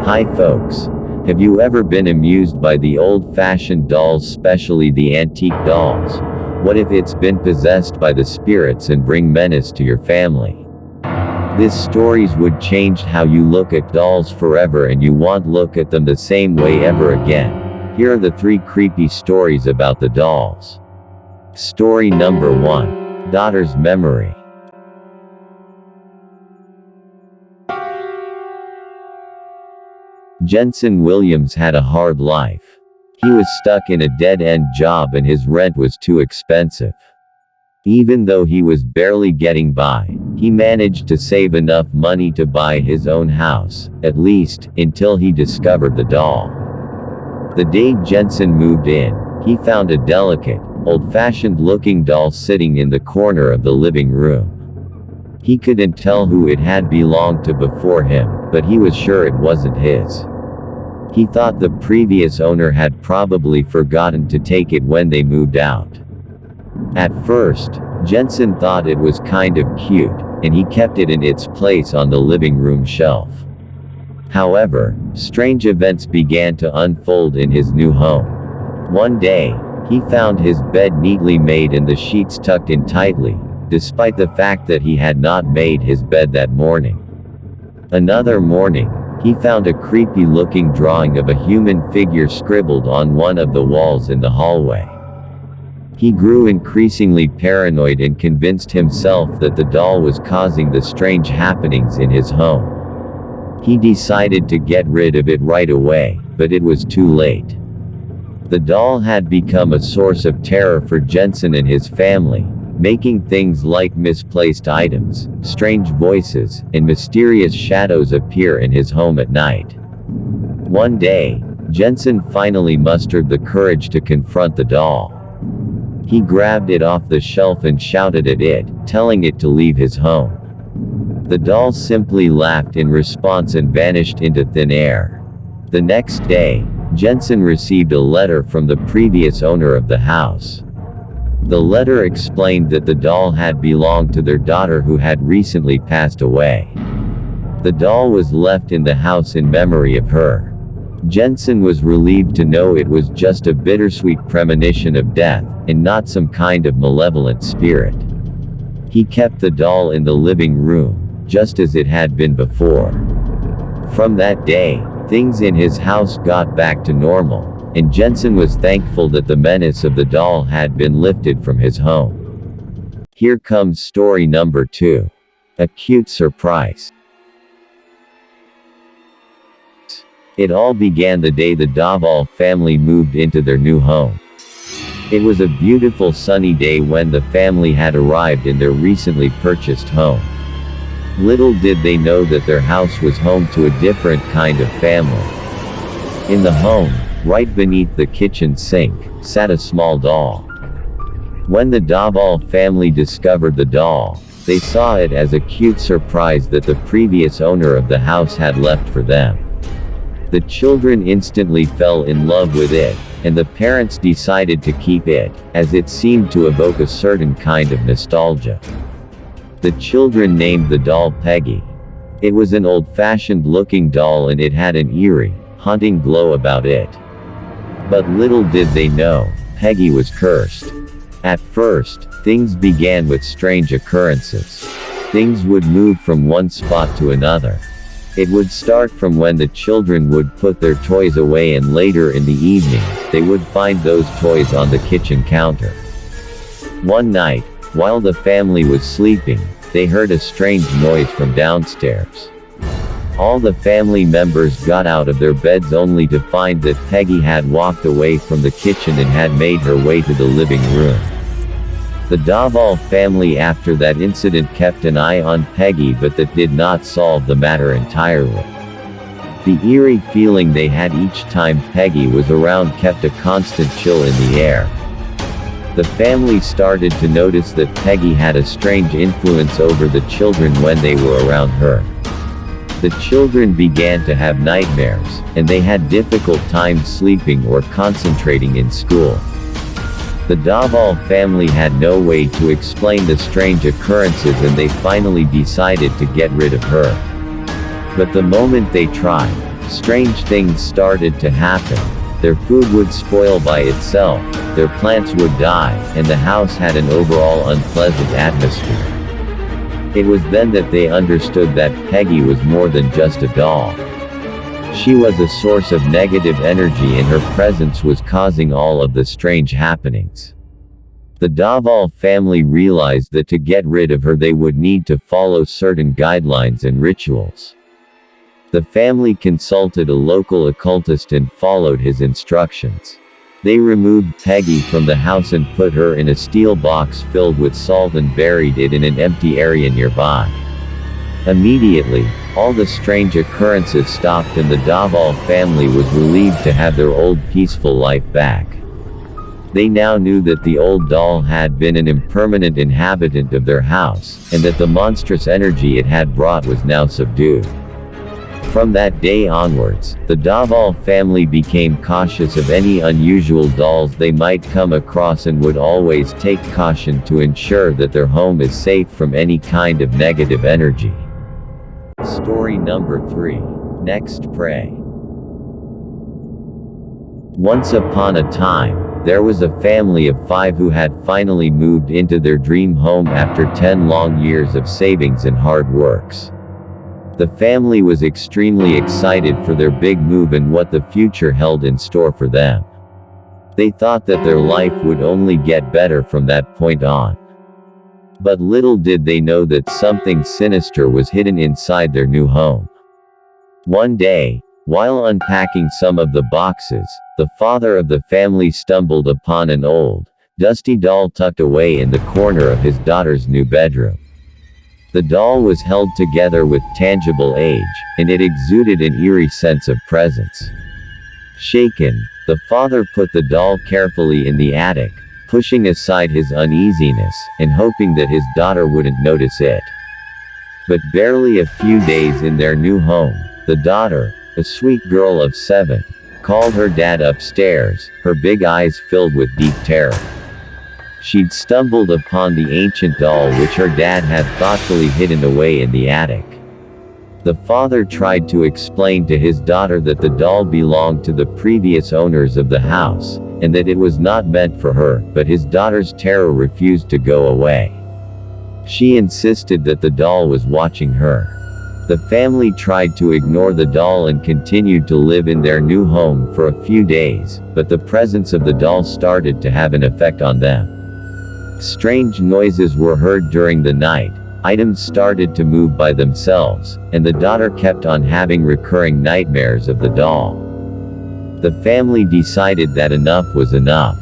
Hi folks. Have you ever been amused by the old-fashioned dolls, especially the antique dolls? What if it's been possessed by the spirits and bring menace to your family? These stories would change how you look at dolls forever and you won't look at them the same way ever again. Here are the 3 creepy stories about the dolls. Story number 1. Daughter's Memory. Jensen Williams had a hard life. He was stuck in a dead-end job and his rent was too expensive. Even though he was barely getting by, he managed to save enough money to buy his own house, at least, until he discovered the doll. The day Jensen moved in, he found a delicate, old-fashioned looking doll sitting in the corner of the living room. He couldn't tell who it had belonged to before him, but he was sure it wasn't his. He thought the previous owner had probably forgotten to take it when they moved out. At first, Jensen thought it was kind of cute, and he kept it in its place on the living room shelf. However, strange events began to unfold in his new home. One day, he found his bed neatly made and the sheets tucked in tightly, despite the fact that he had not made his bed that morning. Another morning, he found a creepy-looking drawing of a human figure scribbled on one of the walls in the hallway. He grew increasingly paranoid and convinced himself that the doll was causing the strange happenings in his home. He decided to get rid of it right away, but it was too late. The doll had become a source of terror for Jensen and his family, making things like misplaced items, strange voices, and mysterious shadows appear in his home at night. One day, Jensen finally mustered the courage to confront the doll. He grabbed it off the shelf and shouted at it, telling it to leave his home. The doll simply laughed in response and vanished into thin air. The next day, Jensen received a letter from the previous owner of the house. The letter explained that the doll had belonged to their daughter who had recently passed away. The doll was left in the house in memory of her. Jensen was relieved to know it was just a bittersweet premonition of death, and not some kind of malevolent spirit. He kept the doll in the living room, just as it had been before. From that day, things in his house got back to normal, and Jensen was thankful that the menace of the doll had been lifted from his home. Here comes story number 2. A cute surprise. It all began the day the Duvall family moved into their new home. It was a beautiful sunny day when the family had arrived in their recently purchased home. Little did they know that their house was home to a different kind of family. In the home, right beneath the kitchen sink, sat a small doll. When the Duvall family discovered the doll, they saw it as a cute surprise that the previous owner of the house had left for them. The children instantly fell in love with it, and the parents decided to keep it, as it seemed to evoke a certain kind of nostalgia. The children named the doll Peggy. It was an old-fashioned looking doll and it had an eerie, haunting glow about it. But little did they know, Peggy was cursed. At first, things began with strange occurrences. Things would move from one spot to another. It would start from when the children would put their toys away and later in the evening, they would find those toys on the kitchen counter. One night, while the family was sleeping, they heard a strange noise from downstairs. All the family members got out of their beds only to find that Peggy had walked away from the kitchen and had made her way to the living room. The Duvall family after that incident kept an eye on Peggy, but that did not solve the matter entirely. The eerie feeling they had each time Peggy was around kept a constant chill in the air. The family started to notice that Peggy had a strange influence over the children when they were around her. The children began to have nightmares, and they had difficult time sleeping or concentrating in school. The Duvall family had no way to explain the strange occurrences and they finally decided to get rid of her. But the moment they tried, Strange things started to happen. Their food would spoil by itself, their plants would die, and the house had an overall unpleasant atmosphere. It was then that they understood that Peggy was more than just a doll. She was a source of negative energy, and her presence was causing all of the strange happenings. The Duvall family realized that to get rid of her they would need to follow certain guidelines and rituals. The family consulted a local occultist and followed his instructions. They removed Peggy from the house and put her in a steel box filled with salt and buried it in an empty area nearby. Immediately, all the strange occurrences stopped and the Duvall family was relieved to have their old peaceful life back. They now knew that the old doll had been an impermanent inhabitant of their house, and that the monstrous energy it had brought was now subdued. From that day onwards, the Duvall family became cautious of any unusual dolls they might come across and would always take caution to ensure that their home is safe from any kind of negative energy. Story number 3. Next Prey. Once upon a time, there was a family of 5 who had finally moved into their dream home after 10 long years of savings and hard works. The family was extremely excited for their big move and what the future held in store for them. They thought that their life would only get better from that point on. But little did they know that something sinister was hidden inside their new home. One day, while unpacking some of the boxes, the father of the family stumbled upon an old, dusty doll tucked away in the corner of his daughter's new bedroom. The doll was held together with tangible age, and it exuded an eerie sense of presence. Shaken, the father put the doll carefully in the attic, pushing aside his uneasiness, and hoping that his daughter wouldn't notice it. But barely a few days in their new home, the daughter, a sweet girl of 7, called her dad upstairs, her big eyes filled with deep terror. She'd stumbled upon the ancient doll which her dad had thoughtfully hidden away in the attic. The father tried to explain to his daughter that the doll belonged to the previous owners of the house, and that it was not meant for her, but his daughter's terror refused to go away. She insisted that the doll was watching her. The family tried to ignore the doll and continued to live in their new home for a few days, but the presence of the doll started to have an effect on them. Strange noises were heard during the night, items started to move by themselves, and the daughter kept on having recurring nightmares of the doll. The family decided that enough was enough.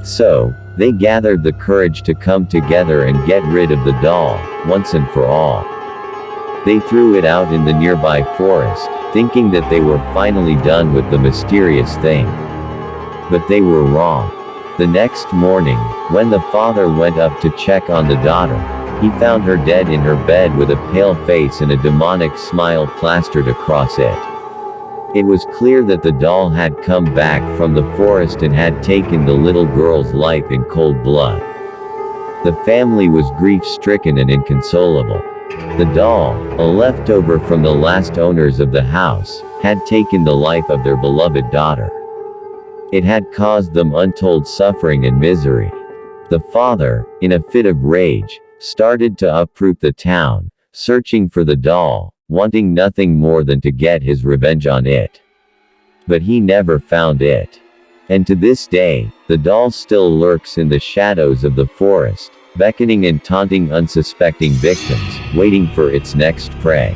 So, they gathered the courage to come together and get rid of the doll, once and for all. They threw it out in the nearby forest, thinking that they were finally done with the mysterious thing. But they were wrong. The next morning, when the father went up to check on the daughter, he found her dead in her bed with a pale face and a demonic smile plastered across it. It was clear that the doll had come back from the forest and had taken the little girl's life in cold blood. The family was grief-stricken and inconsolable. The doll, a leftover from the last owners of the house, had taken the life of their beloved daughter. It had caused them untold suffering and misery. The father, in a fit of rage, started to uproot the town, searching for the doll, wanting nothing more than to get his revenge on it. But he never found it. And to this day, the doll still lurks in the shadows of the forest, beckoning and taunting unsuspecting victims, waiting for its next prey.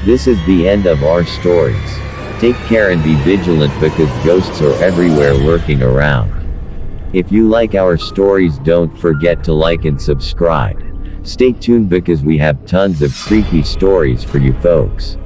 This is the end of our stories. Take care and be vigilant because ghosts are everywhere lurking around. If you like our stories, don't forget to like and subscribe. Stay tuned because we have tons of creepy stories for you folks.